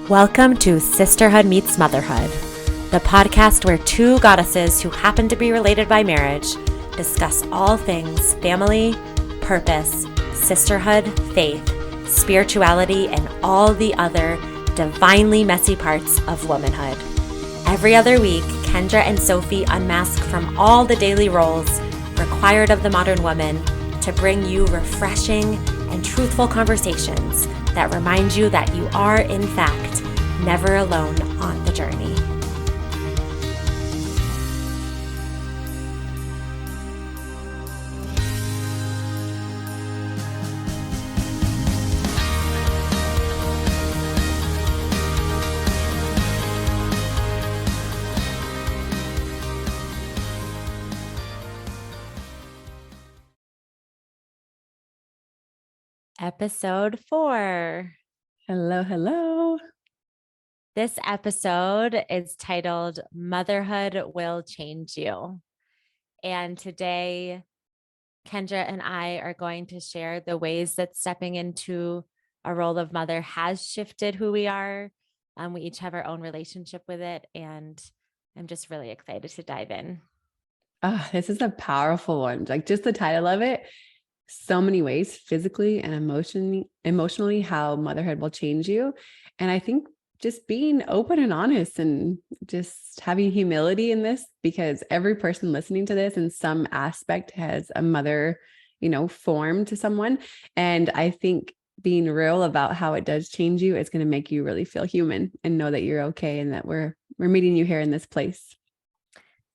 Welcome to Sisterhood Meets Motherhood, the podcast where two goddesses who happen to be related by marriage discuss all things family, purpose, sisterhood, faith, spirituality, and all the other divinely messy parts of womanhood. Every other week, Kendra and Sophie unmask from all the daily roles required of the modern woman to bring you refreshing and truthful conversations that remind you that you are, in fact, never alone on the journey. Episode 4. Hello, hello. This episode is titled Motherhood Will Change You. And today, Kendra and I are going to share the ways that stepping into a role of mother has shifted who we are. We each have our own relationship with it, and I'm just really excited to dive in. Oh, this is a powerful one. Like just the title of it, so many ways, physically and emotionally, how motherhood will change you. And I think just being open and honest and just having humility in this, because every person listening to this in some aspect has a mother, form to someone. And I think being real about how it does change you is going to make you really feel human and know that you're okay and that we're meeting you here in this place.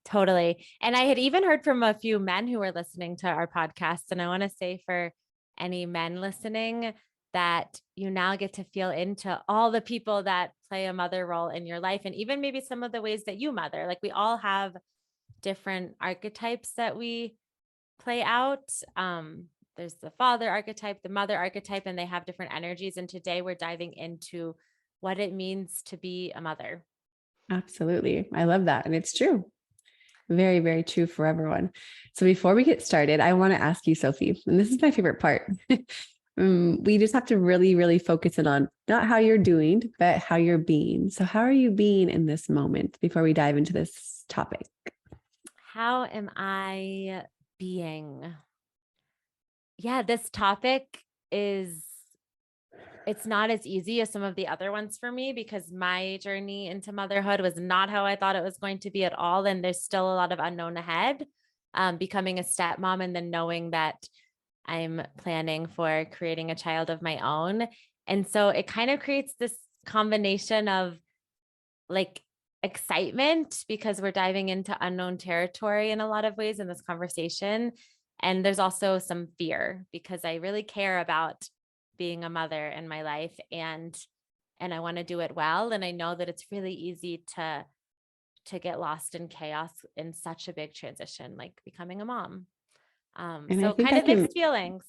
Totally. And I had even heard from a few men who were listening to our podcast. And I want to say for any men listening that you now get to feel into all the people that play a mother role in your life. And even maybe some of the ways that you mother, like we all have different archetypes that we play out. There's the father archetype, the mother archetype, and they have different energies. And today we're diving into what it means to be a mother. Absolutely. I love that. And it's true. Very, very true for everyone. So before we get started, I want to ask you, Sophie, and this is my favorite part. We just have to really, really focus in on not how you're doing, but how you're being. So how are you being in this moment before we dive into this topic? How am I being? Yeah, this topic it's not as easy as some of the other ones for me because my journey into motherhood was not how I thought it was going to be at all. And there's still a lot of unknown ahead. Becoming a stepmom and then knowing that I'm planning for creating a child of my own. And so it kind of creates this combination of like excitement because we're diving into unknown territory in a lot of ways in this conversation. And there's also some fear because I really care about being a mother in my life and I want to do it well. And I know that it's really easy to get lost in chaos in such a big transition, like becoming a mom. And I So think kind I of can, mixed feelings.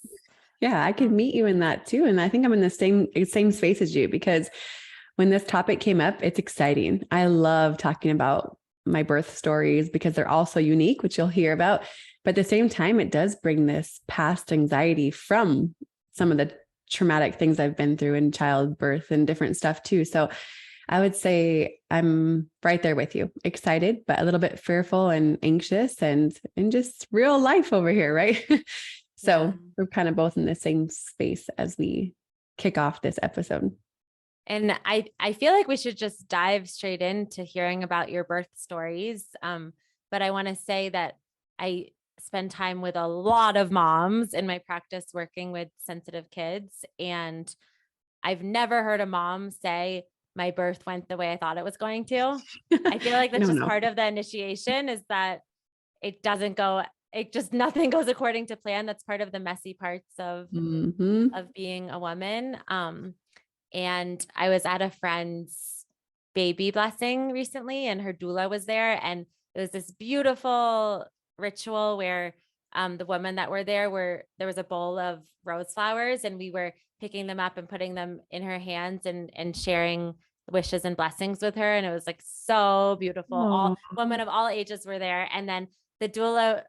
yeah, I can meet you in that too. And I think I'm in the same space as you because when this topic came up, it's exciting. I love talking about my birth stories because they're all so unique, which you'll hear about. But at the same time, it does bring this past anxiety from some of the traumatic things I've been through in childbirth and different stuff too. So I would say I'm right there with you, excited, but a little bit fearful and anxious and just real life over here, right? So we're kind of both in the same space as we kick off this episode. And I feel like we should just dive straight into hearing about your birth stories. But I want to say that I spend time with a lot of moms in my practice working with sensitive kids. And I've never heard a mom say, my birth went the way I thought it was going to. I feel like that's part of the initiation is that it doesn't go, nothing goes according to plan. That's part of the messy parts of being a woman. And I was at a friend's baby blessing recently and her doula was there. And it was this beautiful ritual where the women that were there there was a bowl of rose flowers and we were picking them up and putting them in her hands and sharing wishes and blessings with her. And it was like so beautiful. All women of all ages were there. And then the doula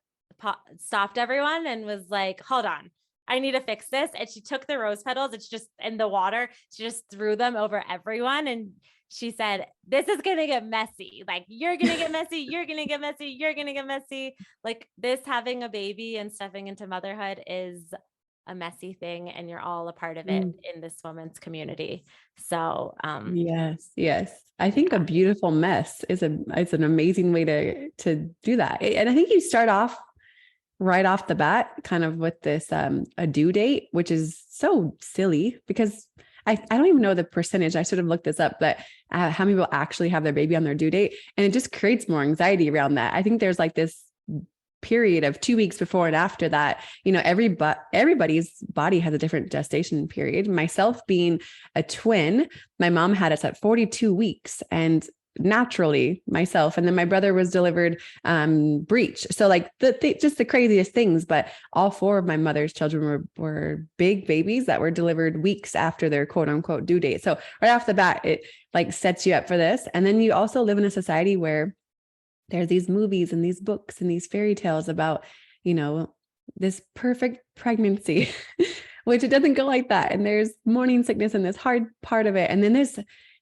stopped everyone and was like, hold on, I need to fix this. And she took the rose petals, it's just in the water. She just threw them over everyone. And she said, this is going to get messy. Like, you're going to get messy. You're going to get messy. You're going to get messy. Like this, having a baby and stepping into motherhood is a messy thing. And you're all a part of it in this woman's community. So, yes, yes. I think a beautiful mess is it's an amazing way to do that. And I think you start off right off the bat, kind of with this, a due date, which is so silly because I don't even know the percentage. I should have looked this up, but how many people actually have their baby on their due date? And it just creates more anxiety around that. I think there's like this period of 2 weeks before and after that, everybody's body has a different gestation period. Myself being a twin, my mom had us at 42 weeks and naturally myself. And then my brother was delivered breech. So like just the craziest things, but all 4 of my mother's children were big babies that were delivered weeks after their quote unquote due date. So right off the bat, it like sets you up for this. And then you also live in a society where there's these movies and these books and these fairy tales about, this perfect pregnancy, which it doesn't go like that. And there's morning sickness and this hard part of it. And then there's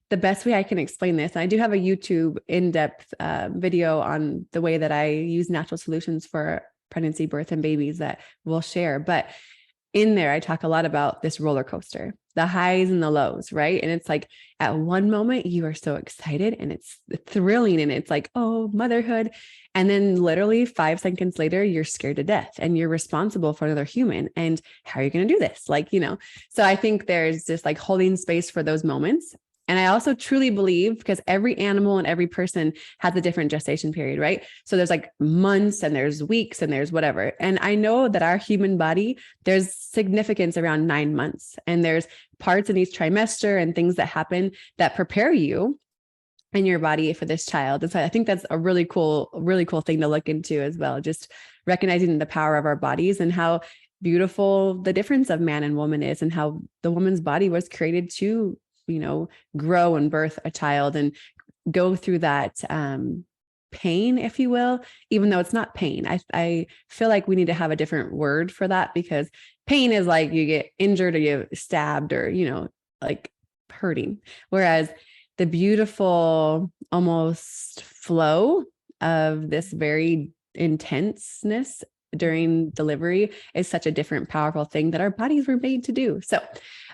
the best way I can explain this. And I do have a YouTube in-depth video on the way that I use natural solutions for pregnancy, birth, and babies that we'll share. But in there, I talk a lot about this roller coaster, the highs and the lows, right? And it's like at one moment you are so excited and it's thrilling and it's like, oh, motherhood. And then literally 5 seconds later, you're scared to death and you're responsible for another human. And how are you going to do this? So I think there's just like holding space for those moments. And I also truly believe, because every animal and every person has a different gestation period, right? So there's like months and there's weeks and there's whatever. And I know that our human body, there's significance around 9 months, and there's parts in each trimester and things that happen that prepare you in your body for this child. And so I think that's a really cool thing to look into as well. Just recognizing the power of our bodies and how beautiful the difference of man and woman is, and how the woman's body was created to grow and birth a child and go through that pain, if you will, even though it's not pain. I feel like we need to have a different word for that, because pain is like you get injured or you stabbed or, like hurting. Whereas the beautiful almost flow of this very intenseness during delivery is such a different, powerful thing that our bodies were made to do. So,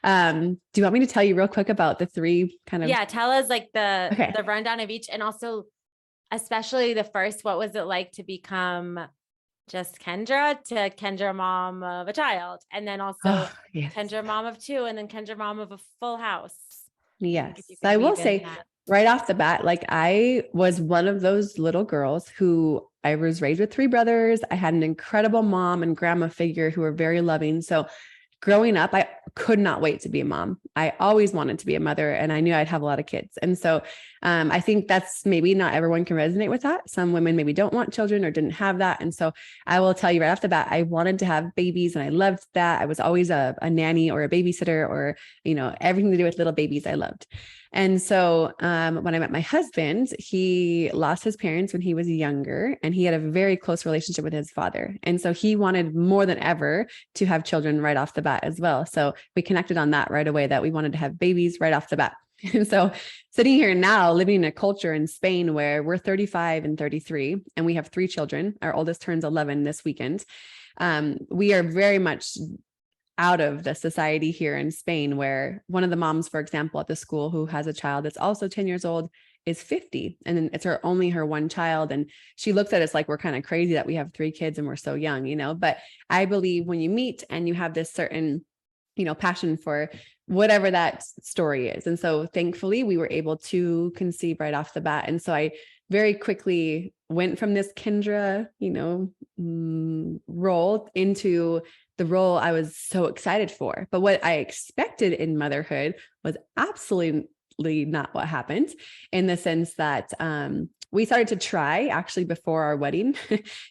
do you want me to tell you real quick about the 3 kind of? Yeah. Tell us like the rundown of each, and also especially the first, what was it like to become just Kendra to Kendra mom of a child? And then also Yes. Kendra mom of 2, and then Kendra mom of a full house. Yes. I will say right off the bat, like I was one of those little girls who I was raised with 3 brothers. I had an incredible mom and grandma figure who were very loving. So growing up, I could not wait to be a mom. I always wanted to be a mother, and I knew I'd have a lot of kids. And so I think that's maybe not everyone can resonate with that. Some women maybe don't want children or didn't have that. And so I will tell you right off the bat, I wanted to have babies and I loved that. I was always a nanny or a babysitter or, everything to do with little babies I loved. And so when I met my husband, he lost his parents when he was younger, and he had a very close relationship with his father. And so he wanted more than ever to have children right off the bat as well. So we connected on that right away, that we wanted to have babies right off the bat. And so sitting here now, living in a culture in Spain where we're 35 and 33, and we have 3 children. Our oldest turns 11 this weekend. We are very much out of the society here in Spain, where one of the moms, for example, at the school who has a child that's also 10 years old is 50. And then it's only her one child. And she looks at us like we're kind of crazy that we have 3 kids and we're so young, but I believe when you meet and you have this certain, passion for whatever that story is. And so thankfully we were able to conceive right off the bat. And so I very quickly went from this Kendra, role into the role I was so excited for. But what I expected in motherhood was absolutely not what happened, in the sense that we started to try actually before our wedding,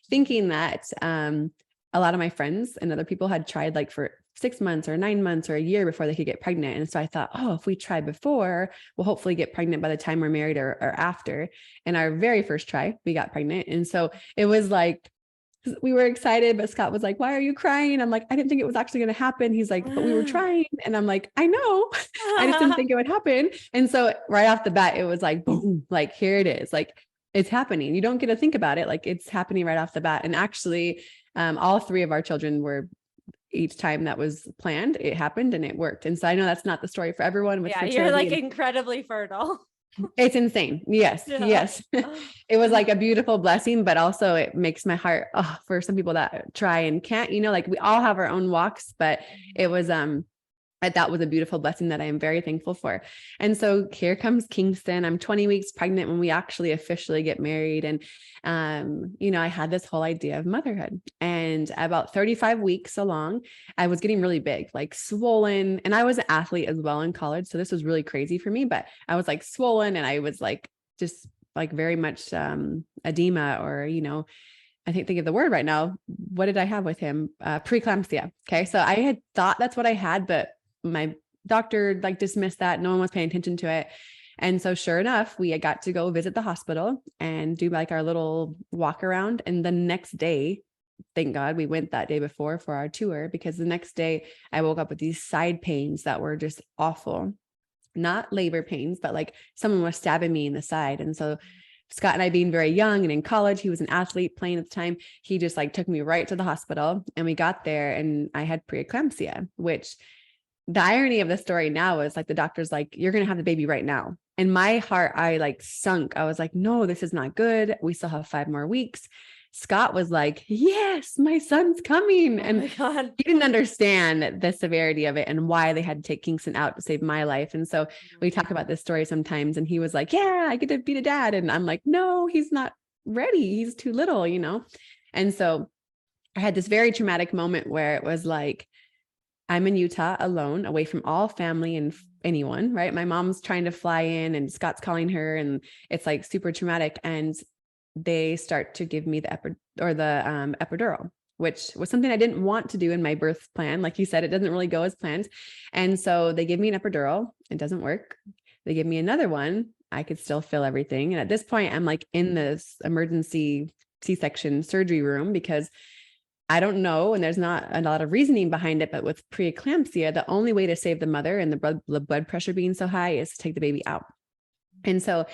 thinking that a lot of my friends and other people had tried like for 6 months or 9 months or a year before they could get pregnant. And so I thought, if we try before, we'll hopefully get pregnant by the time we're married or after. And our very first try, we got pregnant. And so it was like we were excited, but Scott was like, why are you crying? I'm like, I didn't think it was actually going to happen. He's like, but we were trying. And I'm like, I know, I just didn't think it would happen. And so right off the bat, it was like, boom, like, here it is. Like, it's happening. You don't get to think about it. Like, it's happening right off the bat. And actually, all three of our children were, each time that was planned, it happened and it worked. And so I know that's not the story for everyone with fertility. You're like incredibly fertile. It's insane. Yes. Yeah. Yes. It was like a beautiful blessing, but also it makes my heart, for some people that try and can't, like we all have our own walks, but it was, that was a beautiful blessing that I am very thankful for. And so here comes Kingston. I'm 20 weeks pregnant when we actually officially get married. And, I had this whole idea of motherhood, and about 35 weeks along, I was getting really big, like swollen. And I was an athlete as well in college. So this was really crazy for me, but I was like swollen, and I was like, just like very much, edema, or, I can't think of the word right now. What did I have with him? Preeclampsia. Okay. So I had thought that's what I had, but my doctor like dismissed that. No one was paying attention to it. And so sure enough, we got to go visit the hospital and do like our little walk around. And the next day, thank God we went that day before for our tour, because the next day I woke up with these side pains that were just awful. Not labor pains, but like someone was stabbing me in the side. And so Scott and I, being very young and in college, he was an athlete playing at the time. He just like took me right to the hospital, and we got there and I had preeclampsia, which the irony of the story now is like, the doctor's like, you're going to have the baby right now. And my heart, I like sunk. I was like, no, this is not good. We still have 5 more weeks. Scott was like, yes, my son's coming. And he didn't understand the severity of it and why they had to take Kingston out to save my life. And so we talk about this story sometimes, and he was like, yeah, I get to be a dad. And I'm like, no, he's not ready. He's too little, And so I had this very traumatic moment where it was like, I'm in Utah alone, away from all family and anyone, right? My mom's trying to fly in, and Scott's calling her, and it's like super traumatic. And they start to give me the epidural, which was something I didn't want to do in my birth plan. Like you said, it doesn't really go as planned. And so they give me an epidural. It doesn't work. They give me another one. I could still feel everything. And at this point, I'm like in this emergency C-section surgery room, because I don't know, and there's not a lot of reasoning behind it, but with preeclampsia, the only way to save the mother, and the blood pressure being so high, is to take the baby out. And so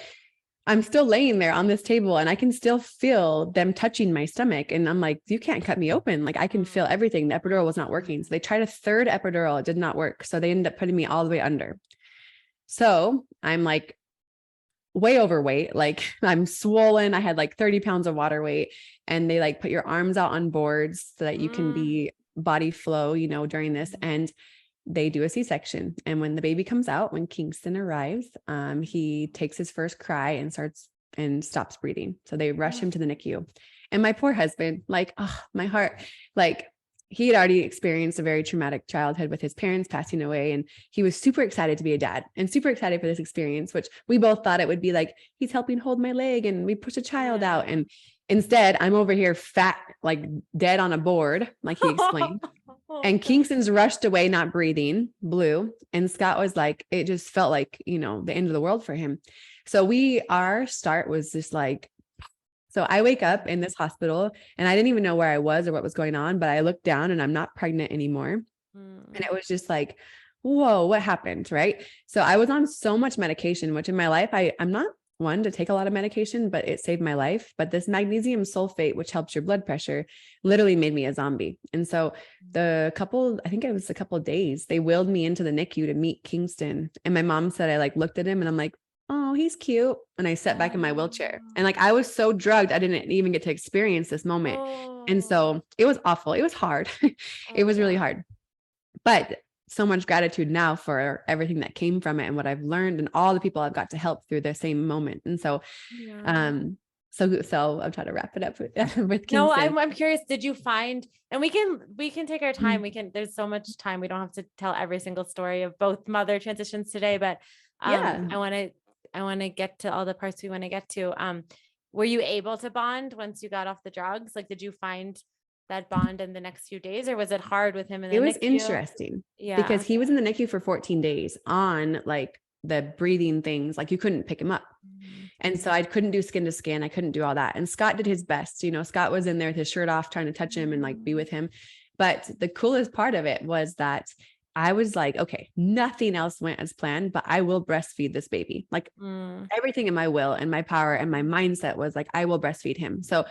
I'm still laying there on this table, and I can still feel them touching my stomach. And I'm like, you can't cut me open. Like, I can feel everything. The epidural was not working. So they tried a third epidural. It did not work. So they ended up putting me all the way under. So I'm like way overweight. Like, I'm swollen. I had like 30 pounds of water weight, and they like put your arms out on boards so that you can be body flow, during this. And they do a C-section. And when the baby comes out, when Kingston arrives, he takes his first cry and stops breathing. So they rush him to the NICU. And my poor husband, like, my heart, like, he had already experienced a very traumatic childhood with his parents passing away. And he was super excited to be a dad and super excited for this experience, which we both thought it would be like, he's helping hold my leg and we push a child out. And instead, I'm over here fat, like dead on a board, like he explained. And Kingston's rushed away, not breathing, blue. And Scott was like, it just felt like, the end of the world for him. So our start was just like, so I wake up in this hospital, and I didn't even know where I was or what was going on, but I looked down and I'm not pregnant anymore. And it was just like, whoa, what happened? Right. So I was on so much medication, which in my life, I'm not one to take a lot of medication, but it saved my life. But this magnesium sulfate, which helps your blood pressure, literally made me a zombie. And so I think it was a couple of days, they wheeled me into the NICU to meet Kingston. And my mom said, I like looked at him and I'm like, oh, he's cute. And I sat back in my wheelchair, and like, I was so drugged, I didn't even get to experience this moment. And so it was awful. It was hard. It was really hard, but so much gratitude now for everything that came from it and what I've learned and all the people I've got to help through the same moment. And so, so I'm trying to wrap it up with Kingston. No, I'm curious. Did you find, and we can take our time. There's so much time. We don't have to tell every single story of both mother transitions today, but I want to get to all the parts we want to get to. Were you able to bond once you got off the drugs? Like, did you find that bond in the next few days, or was it hard with him in the NICU? It was interesting because he was in the NICU for 14 days on like the breathing things, like you couldn't pick him up. And so I couldn't do skin to skin. I couldn't do all that. And Scott did his best. Scott was in there with his shirt off, trying to touch him and like be with him. But the coolest part of it was that I was like, okay, nothing else went as planned, but I will breastfeed this baby. Like everything in my will and my power and my mindset was like, I will breastfeed him. So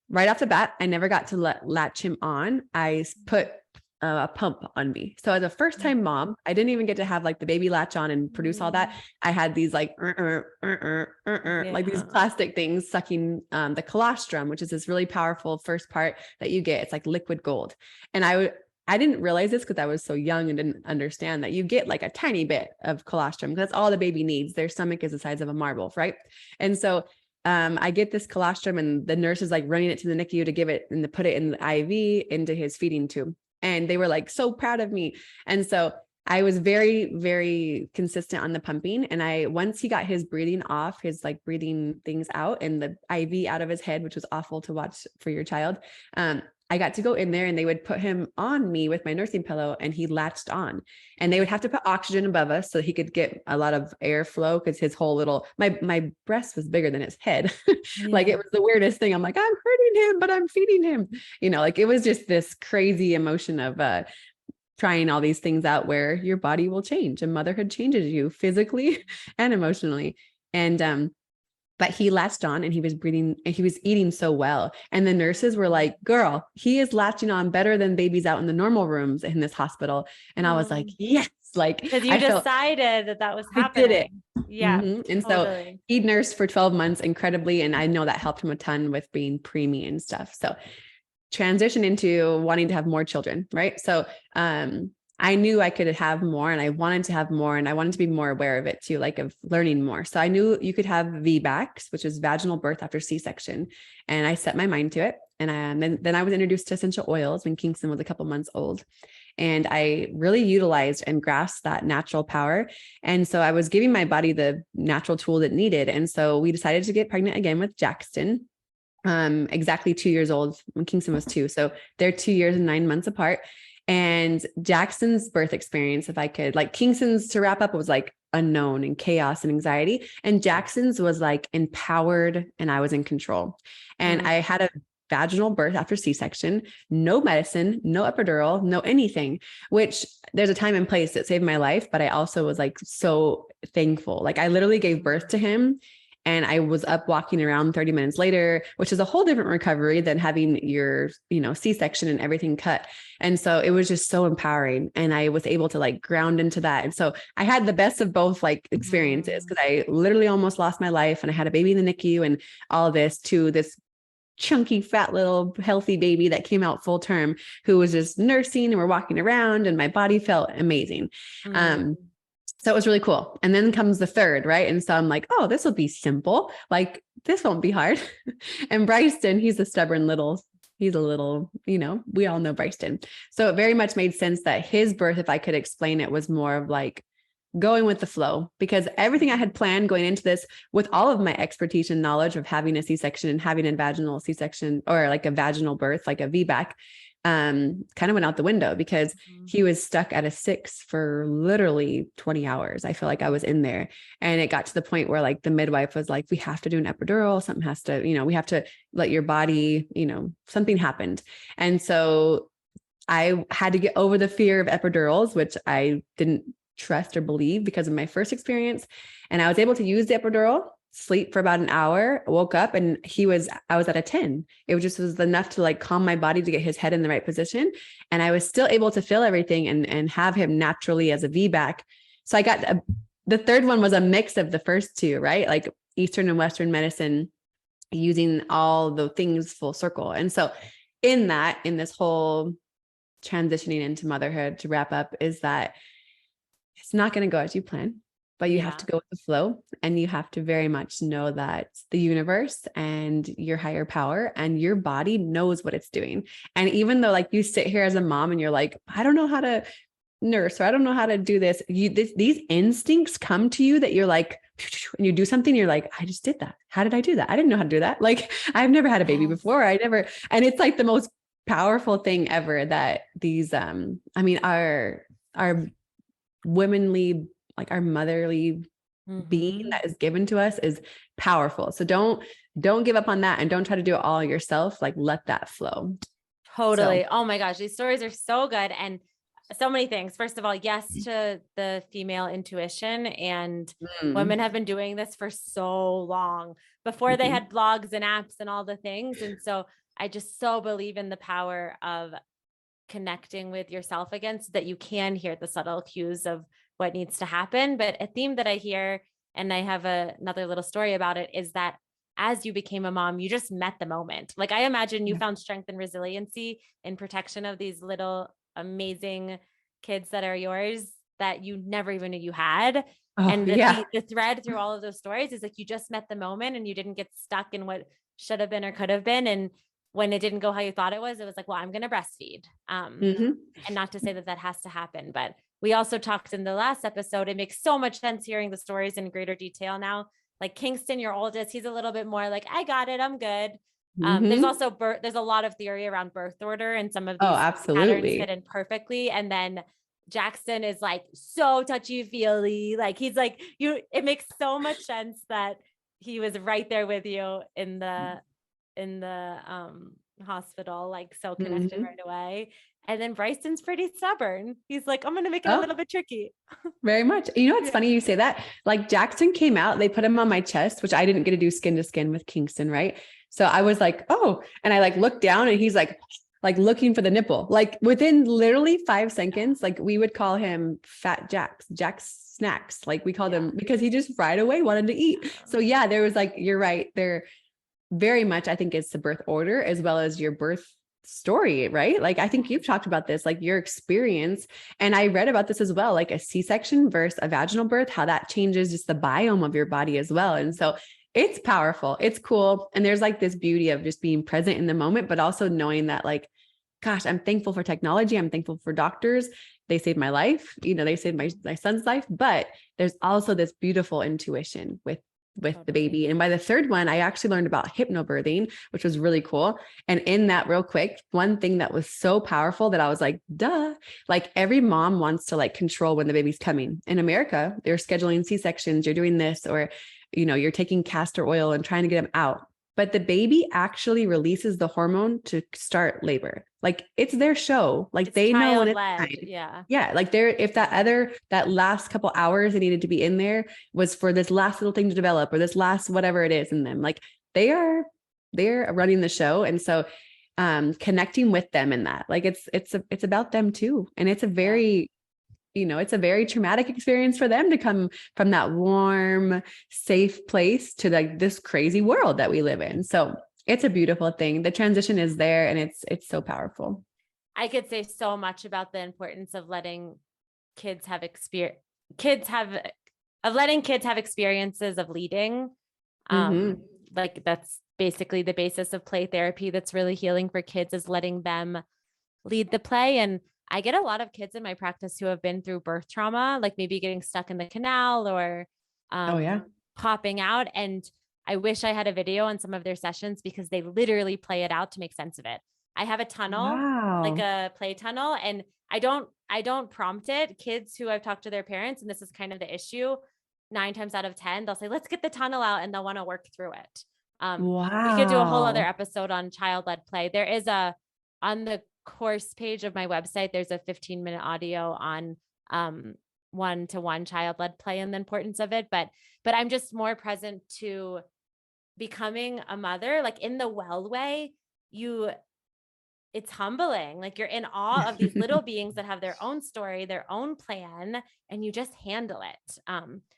right off the bat, I never got to latch him on. I put a pump on me. So as a first time mom, I didn't even get to have like the baby latch on and produce all that. I had these like, like these plastic things sucking the colostrum, which is this really powerful first part that you get. It's like liquid gold. And I didn't realize this because I was so young and didn't understand that you get like a tiny bit of colostrum because that's all the baby needs. Their stomach is the size of a marble, right? And so I get this colostrum and the nurse is like running it to the NICU to give it and to put it in the IV into his feeding tube. And they were like so proud of me. And so I was very, very consistent on the pumping. And once he got his breathing off, his like breathing things out and the IV out of his head, which was awful to watch for your child. I got to go in there and they would put him on me with my nursing pillow and he latched on and they would have to put oxygen above us so he could get a lot of airflow because his whole little, my breast was bigger than his head. Like it was the weirdest thing. I'm like, I'm hurting him, but I'm feeding him, like it was just this crazy emotion of, trying all these things out where your body will change and motherhood changes you physically and emotionally. And, but he latched on and he was breathing and he was eating so well. And the nurses were like, girl, he is latching on better than babies out in the normal rooms in this hospital. And I was like, yes, like because you decided that was happening. I did it. Yeah. And so he nursed for 12 months incredibly. And I know that helped him a ton with being preemie and stuff. So transition into wanting to have more children. Right. So, I knew I could have more and I wanted to have more and I wanted to be more aware of it too, like of learning more. So I knew you could have VBACs, which is vaginal birth after C-section. And I set my mind to it. And then I was introduced to essential oils when Kingston was a couple months old. And I really utilized and grasped that natural power. And so I was giving my body the natural tool it needed. And so we decided to get pregnant again with Jackson, exactly 2 years old when Kingston was 2. So they're 2 years and 9 months apart. And Jackson's birth experience, if I could, like Kingston's to wrap up, was like unknown and chaos and anxiety. And Jackson's was like empowered and I was in control. And I had a vaginal birth after C-section, no medicine, no epidural, no anything, which there's a time and place that saved my life. But I also was like so thankful. Like I literally gave birth to him. And I was up walking around 30 minutes later, which is a whole different recovery than having your, C-section and everything cut. And so it was just so empowering. And I was able to like ground into that. And so I had the best of both like experiences because I literally almost lost my life and I had a baby in the NICU and all this to this chunky, fat, little healthy baby that came out full term who was just nursing and we're walking around and my body felt amazing. So it was really cool. And then comes the third, right? And so I'm like, oh, this will be simple. Like this won't be hard. And Bryson, he's a little, we all know Bryson. So it very much made sense that his birth, if I could explain it, was more of like going with the flow because everything I had planned going into this with all of my expertise and knowledge of having a C-section and having a vaginal C-section or like a vaginal birth, like a VBAC, kind of went out the window because he was stuck at a 6 for literally 20 hours. I feel like I was in there and it got to the point where like the midwife was like, we have to do an epidural. Something has to, we have to let your body, something happened. And so I had to get over the fear of epidurals, which I didn't trust or believe because of my first experience. And I was able to use the epidural, sleep for about an hour, woke up and I was at a 10. It was enough to like calm my body to get his head in the right position. And I was still able to feel everything and have him naturally as a VBAC. So I got the third one was a mix of the first two, right? Like Eastern and Western medicine using all the things full circle. And so in this whole transitioning into motherhood to wrap up is that it's not going to go as you plan. But you have to go with the flow and you have to very much know that the universe and your higher power and your body knows what it's doing. And even though like you sit here as a mom and you're like, I don't know how to nurse or I don't know how to do this. These instincts come to you that you're like, and you do something, you're like, I just did that. How did I do that? I didn't know how to do that. Like I've never had a baby before. And it's like the most powerful thing ever that these, our womanly, like our motherly being Mhm. that is given to us is powerful. So don't give up on that, and don't try to do it all yourself. Like, let that flow. So, Totally. Oh my gosh, these stories are so good. And so many things. First of all, yes to the female intuition. And mm, women have been doing this for so long before they mhm. had blogs and apps and all the things. And so I just so believe in the power of connecting with yourself again so that you can hear the subtle cues of what needs to happen. But a theme that I hear, and I have another little story about it, is that as you became a mom, you just met the moment. Like I imagine you Yeah. found strength and resiliency in protection of these little amazing kids that are yours that you never even knew you had. Oh And yeah. the thread through all of those stories is like you just met the moment and you didn't get stuck in what should have been or could have been. And when it didn't go how you thought it was like, well, I'm going to breastfeed. Hmm. And not to say that that has to happen, but we also talked in the last episode. It makes so much sense hearing the stories in greater detail now. Like Kingston, your oldest, he's a little bit more like, I got it, I'm good. There's Hmm. also there's a lot of theory around birth order, and some of Oh, these patterns fit absolutely. in perfectly. And then Jackson is like so touchy feely, like he's like you. It makes so much sense that he was right there with you in the hospital, like so connected Hmm. right away. And then Bryson's pretty stubborn. He's like, I'm gonna make it a little Oh, bit tricky. very much. You know, it's Yeah. funny you say that. Like, Jackson came out, they put him on my chest, which I didn't get to do skin to skin with Kingston, right? So I was like, oh, and I like looked down, and he's like looking for the nipple. Like within literally 5 seconds, like we would call him Fat Jack's snacks. Like we called Yeah. him, because he just right away wanted to eat. So yeah, there was like, you're right. There very much, I think it's the birth order as well as your birth story, right? Like, I think you've talked about this, like your experience. And I read about this as well, like a C-section versus a vaginal birth, how that changes just the biome of your body as well. And so it's powerful. It's cool. And there's like this beauty of just being present in the moment, but also knowing that, like, gosh, I'm thankful for technology. I'm thankful for doctors. They saved my life. You know, they saved my son's life, but there's also this beautiful intuition with the Totally. baby. And by the third one, I actually learned about hypnobirthing, which was really cool. And in that, real quick, one thing that was so powerful that I was like, duh, like every mom wants to like control when the baby's coming. In America, they're scheduling C-sections, you're doing this, or, you know, you're taking castor oil and trying to get them out. But the baby actually releases the hormone to start labor. Like it's their show. Like It's they know when child it's led. time. Yeah. Yeah. Like they're, if that last couple hours they needed to be in there was for this last little thing to develop, or this last whatever it is in them, like they're running the show. And so connecting with them in that, like it's about them too. And it's a Yeah. very, you know, it's a very traumatic experience for them to come from that warm, safe place to like this crazy world that we live in. So it's a beautiful thing. The transition is there, and it's so powerful. I could say so much about the importance of letting kids have experience, kids have, of letting kids have experiences of leading. Mm-hmm. Like that's basically the basis of play therapy. That's really healing for kids, is letting them lead the play. And I get a lot of kids in my practice who have been through birth trauma, like maybe getting stuck in the canal or Oh yeah. popping out. And I wish I had a video on some of their sessions because they literally play it out to make sense of it. I have a tunnel, like Wow. a play tunnel, and I don't prompt it. Kids who I've talked to their parents, and this is kind of the issue, 9 times out of 10, they'll say, let's get the tunnel out, and they'll want to work through it. We could do a whole other Wow. episode on child-led play. There is on the course page of my website, there's a 15-minute audio on one-to-one child-led play and the importance of it. But I'm just more present to becoming a mother, like in the well way. It's humbling. Like you're in awe of these little beings that have their own story, their own plan, and you just handle it.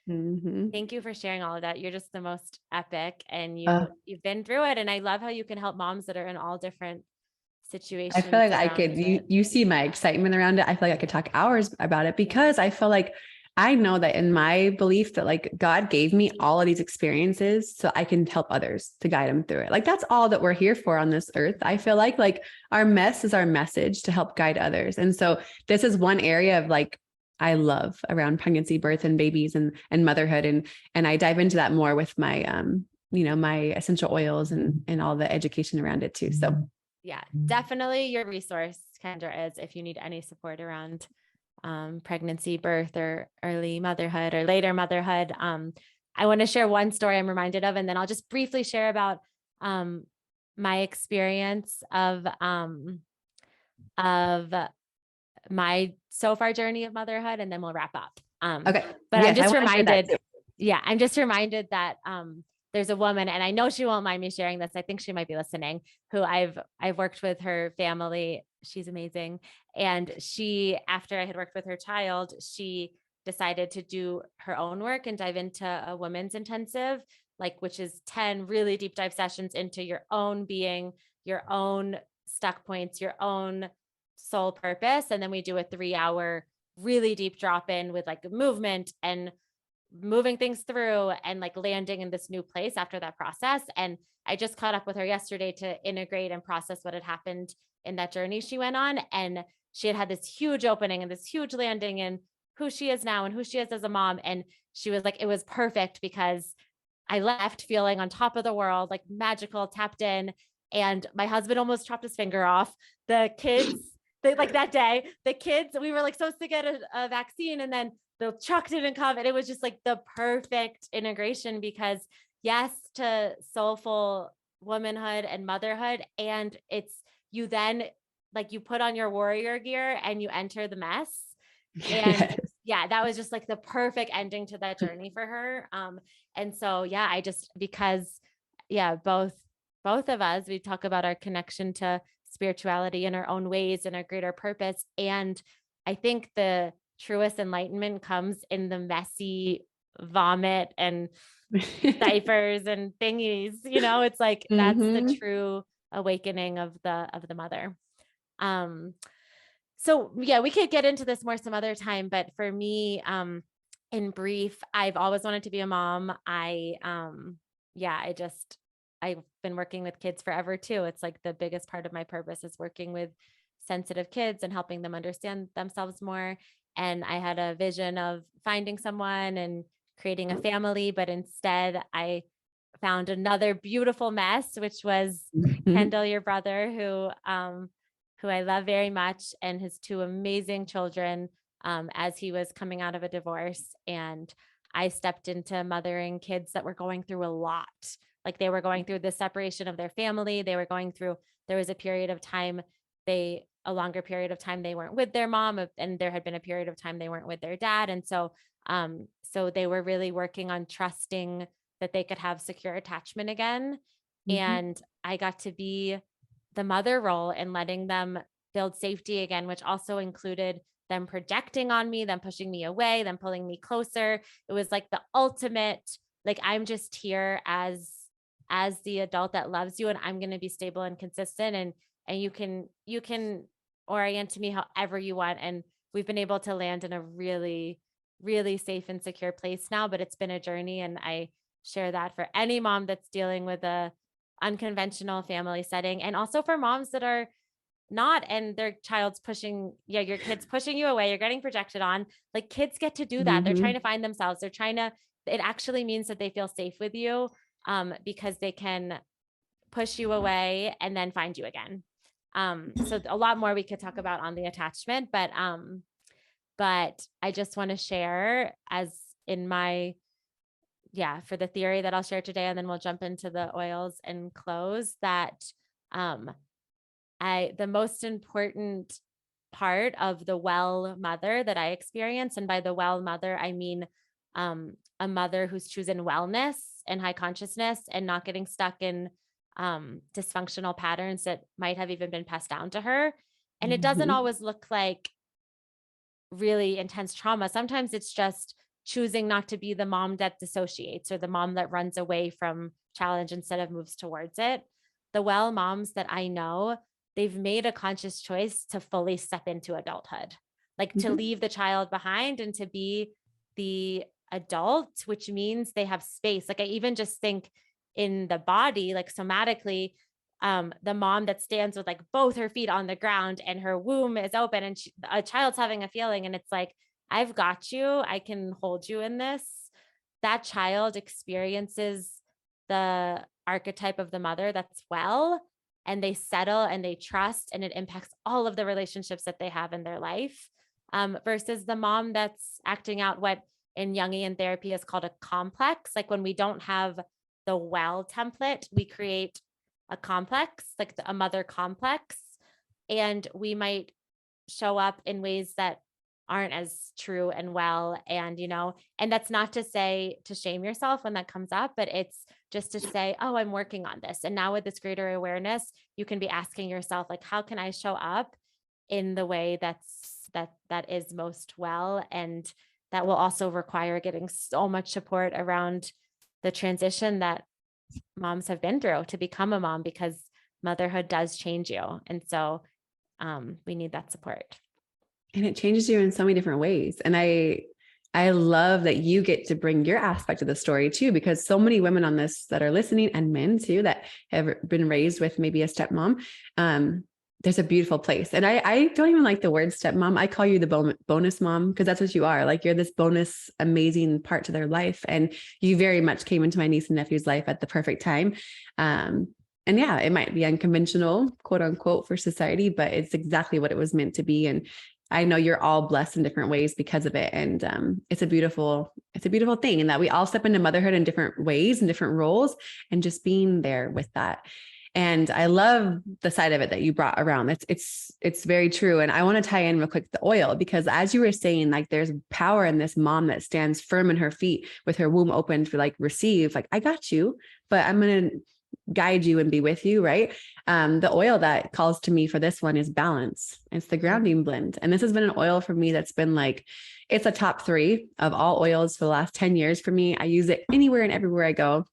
Mm-hmm. Thank you for sharing all of that. You're just the most epic, and Uh, you've been through it. And I love how you can help moms that are in all different I feel situations like I around could, it. you see my excitement around it. I feel like I could talk hours about it, because I feel like I know that in my belief that like God gave me all of these experiences so I can help others, to guide them through it. Like that's all that we're here for on this earth. I feel like our mess is our message to help guide others. And so this is one area of like, I love around pregnancy, birth, and babies, and motherhood. And I dive into that more with my, you know, my essential oils and all the education around it too. So Yeah, definitely your resource, Kendra, is if you need any support around pregnancy, birth, or early motherhood or later motherhood. I want to share one story I'm reminded of, and then I'll just briefly share about my experience of my so far journey of motherhood, and then we'll wrap up. Okay. But Yes, I'm just I wanna hear that reminded, too. I'm just reminded that there's a woman, and I know she won't mind me sharing this. I think she might be listening, who I've worked with her family. She's amazing. And she, after I had worked with her child, she decided to do her own work and dive into a women's intensive, like, which is 10 really deep dive sessions into your own being, your own stuck points, your own soul purpose. And then we do a 3-hour really deep drop in with like movement and moving things through and like landing in this new place after that process. And I just caught up with her yesterday to integrate and process what had happened in that journey she went on. And she had this huge opening and this huge landing in who she is now and who she is as a mom. And she was like, it was perfect because I left feeling on top of the world, like magical, tapped in. And my husband almost chopped his finger off. The kids, like that day, the kids, we were like so sick at a vaccine, and then the truck didn't come. And it was just like the perfect integration because yes, to soulful womanhood and motherhood. And it's, you then like you put on your warrior gear and you enter the mess. And Yes. yeah, that was just like the perfect ending to that journey for her. And so, yeah, I just, because both of us, we talk about our connection to spirituality in our own ways and our greater purpose. And I think the truest enlightenment comes in the messy vomit and diapers and thingies, it's like, that's the Mhm. true awakening of the mother. So yeah, we could get into this more some other time, but for me, in brief, I've always wanted to be a mom. I've been working with kids forever too. It's like the biggest part of my purpose is working with sensitive kids and helping them understand themselves more. And I had a vision of finding someone and creating a family, but instead I found another beautiful mess, which was Mhm. Kendall, your brother, who I love very much, and his 2 amazing children, as he was coming out of a divorce. And I stepped into mothering kids that were going through a lot. Like they were going through the separation of their family. There was a period of time, a longer period of time they weren't with their mom, and there had been a period of time they weren't with their dad. And so they were really working on trusting that they could have secure attachment again. Mhm. And I got to be the mother role and letting them build safety again, which also included them projecting on me, them pushing me away, them pulling me closer. It was like the ultimate, like, I'm just here as the adult that loves you, and I'm going to be stable and consistent, and you can orient to me however you want. And we've been able to land in a really, really safe and secure place now, but it's been a journey. And I share that for any mom that's dealing with a unconventional family setting, and also for moms that are not, and their child's your kids pushing you away, you're getting projected on. Like, kids get to do that. They're trying Mhm. to find themselves. It actually means that they feel safe with you, because they can push you away and then find you again. So a lot more we could talk about on the attachment, but I just want to share, as in my, for the theory that I'll share today, and then we'll jump into the oils and close, that um the most important part of the well mother that I experience, and by the well mother, I mean a mother who's choosing wellness and high consciousness and not getting stuck in dysfunctional patterns that might have even been passed down to her. And it doesn't Mhm. always look like really intense trauma. Sometimes it's just choosing not to be the mom that dissociates or the mom that runs away from challenge instead of moves towards it. The well moms that I know, they've made a conscious choice to fully step into adulthood, like to Mhm. leave the child behind and to be the adult, which means they have space. Like, I even just think in the body, like somatically, the mom that stands with like both her feet on the ground and her womb is open, and a child's having a feeling, and it's like, I've got you, I can hold you in this. That child experiences the archetype of the mother that's well, and they settle and they trust, and it impacts all of the relationships that they have in their life. versus the mom that's acting out what in Jungian therapy is called a complex. Like when we don't have the well template, we create a complex, like a mother complex, and we might show up in ways that aren't as true and well. And, and that's not to say to shame yourself when that comes up, but it's just to say, oh, I'm working on this. And now with this greater awareness, you can be asking yourself, like, how can I show up in the way that is most well? And that will also require getting so much support around the transition that moms have been through to become a mom, because motherhood does change you. And so we need that support. And it changes you in so many different ways. And I love that you get to bring your aspect of the story too, because so many women on this that are listening, and men too, that have been raised with maybe a stepmom. There's a beautiful place. And I don't even like the word stepmom. I call you the bonus mom, because that's what you are. Like, you're this bonus, amazing part to their life. And you very much came into my niece and nephew's life at the perfect time. And yeah, it might be unconventional, quote unquote, for society, but it's exactly what it was meant to be. And I know you're all blessed in different ways because of it. And it's a beautiful thing, in that we all step into motherhood in different ways and different roles, and just being there with that. And I love the side of it that you brought around. It's very true. And I want to tie in real quick the oil, because as you were saying, like, there's power in this mom that stands firm in her feet with her womb open to like receive, like, I got you, but I'm going to guide you and be with you. Right. The oil that calls to me for this one is balance. It's the grounding blend. And this has been an oil for me that's been like, it's a top 3 of all oils for the last 10 years for me. I use it anywhere and everywhere I go.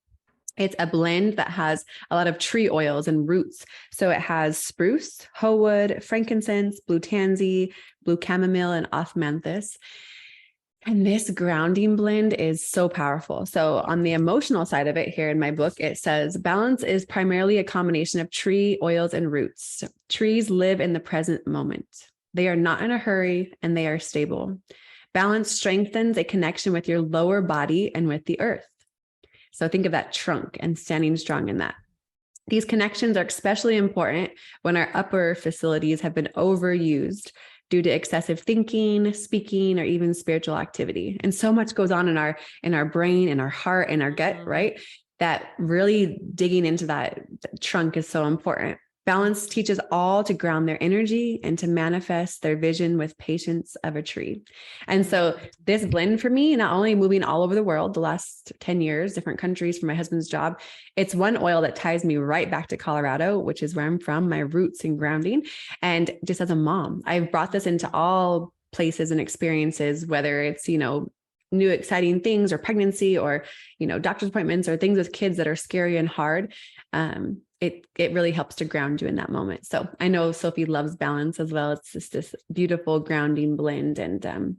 It's a blend that has a lot of tree oils and roots. So it has spruce, hoe wood, frankincense, blue tansy, blue chamomile, and osmanthus. And this grounding blend is so powerful. So on the emotional side of it, here in my book, it says balance is primarily a combination of tree oils and roots. Trees live in the present moment. They are not in a hurry, and they are stable. Balance strengthens a connection with your lower body and with the earth. So think of that trunk and standing strong in that. These connections are especially important when our upper facilities have been overused due to excessive thinking, speaking, or even spiritual activity. And so much goes on in our brain, in our heart, in our gut, right? That really digging into that trunk is so important. Balance teaches all to ground their energy and to manifest their vision with patience of a tree. And so this blend for me, not only moving all over the world the last 10 years, different countries for my husband's job, it's one oil that ties me right back to Colorado, which is where I'm from, my roots and grounding. And just as a mom, I've brought this into all places and experiences, whether it's, new exciting things or pregnancy or, doctor's appointments or things with kids that are scary and hard. It really helps to ground you in that moment. So I know Sophie loves balance as well. It's just this beautiful grounding blend, and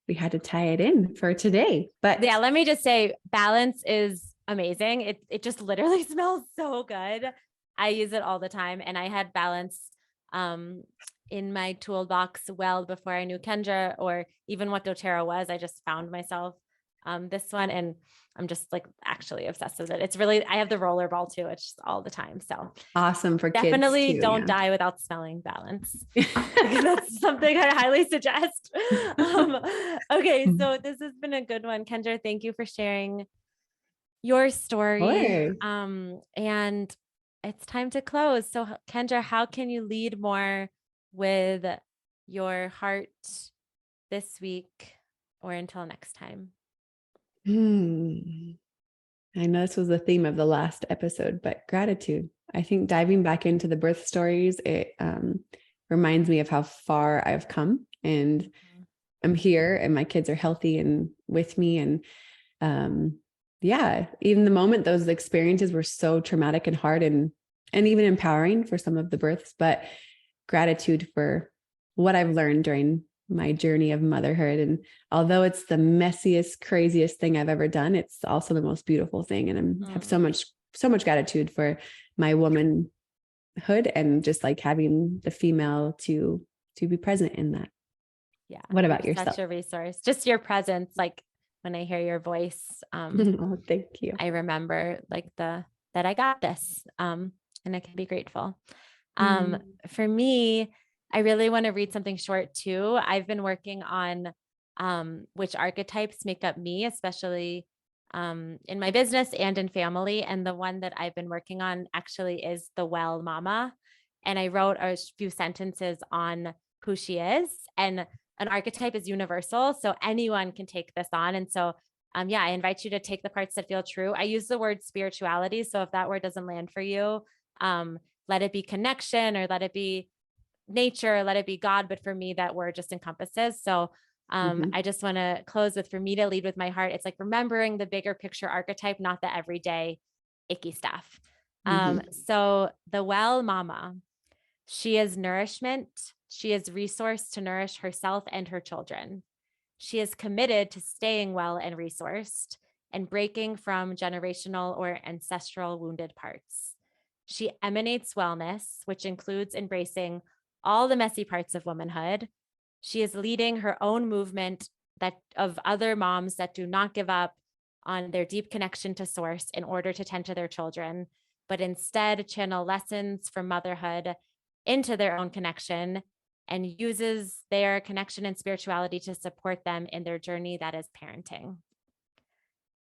we had to tie it in for today. But yeah, let me just say, balance is amazing. It just literally smells so good. I use it all the time, and I had balance in my toolbox well before I knew Kendra or even what doTERRA was. I just found myself this one, and I'm just like actually obsessed with it. It's really, I have the roller ball too. It's just all the time. So awesome for definitely kids too, don't die without smelling balance. That's something I highly suggest. Okay. So this has been a good one. Kendra, thank you for sharing your story. And it's time to close. So Kendra, how can you lead more with your heart this week or until next time? I know this was the theme of the last episode, but gratitude. I think diving back into the birth stories, it reminds me of how far I've come, and I'm here, and my kids are healthy and with me. And yeah, even the moment those experiences were so traumatic and hard and even empowering for some of the births, but gratitude for what I've learned during my journey of motherhood. And although it's the messiest, craziest thing I've ever done, it's also the most beautiful thing. And I have so much gratitude for my womanhood, and just like having the female to be present in that. Yeah. What about yourself? Such a resource, just your presence. Like when I hear your voice, oh, thank you. I remember like that I got this, and I can be grateful. For me, I really want to read something short too. I've been working on which archetypes make up me, especially in my business and in family. And the one that I've been working on actually is the well mama. And I wrote a few sentences on who she is. And an archetype is universal. So anyone can take this on. And so, yeah, I invite you to take the parts that feel true. I use the word spirituality. So if that word doesn't land for you, let it be connection or let it be nature, let it be God. But for me, that word just encompasses. So I just want to close with, for me to lead with my heart, it's like remembering the bigger picture archetype, not the everyday icky stuff. So the well mama, she is nourishment. She is resource to nourish herself and her children. She is committed to staying well and resourced and breaking from generational or ancestral wounded parts. She emanates wellness, which includes embracing all the messy parts of womanhood. She is leading her own movement that of other moms that do not give up on their deep connection to source in order to tend to their children, but instead channel lessons from motherhood into their own connection and uses their connection and spirituality to support them in their journey that is parenting.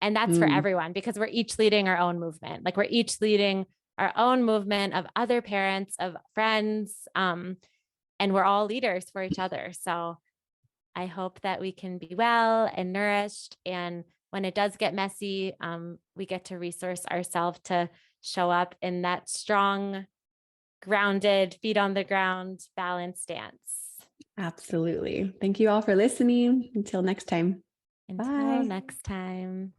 And that's for everyone, because we're each leading our own movement. Like we're each leading our own movement of other parents, of friends, and we're all leaders for each other. So I hope that we can be well and nourished. And when it does get messy, we get to resource ourselves to show up in that strong, grounded, feet on the ground, balanced stance. Absolutely. Thank you all for listening. Until next time. Until Bye. next time.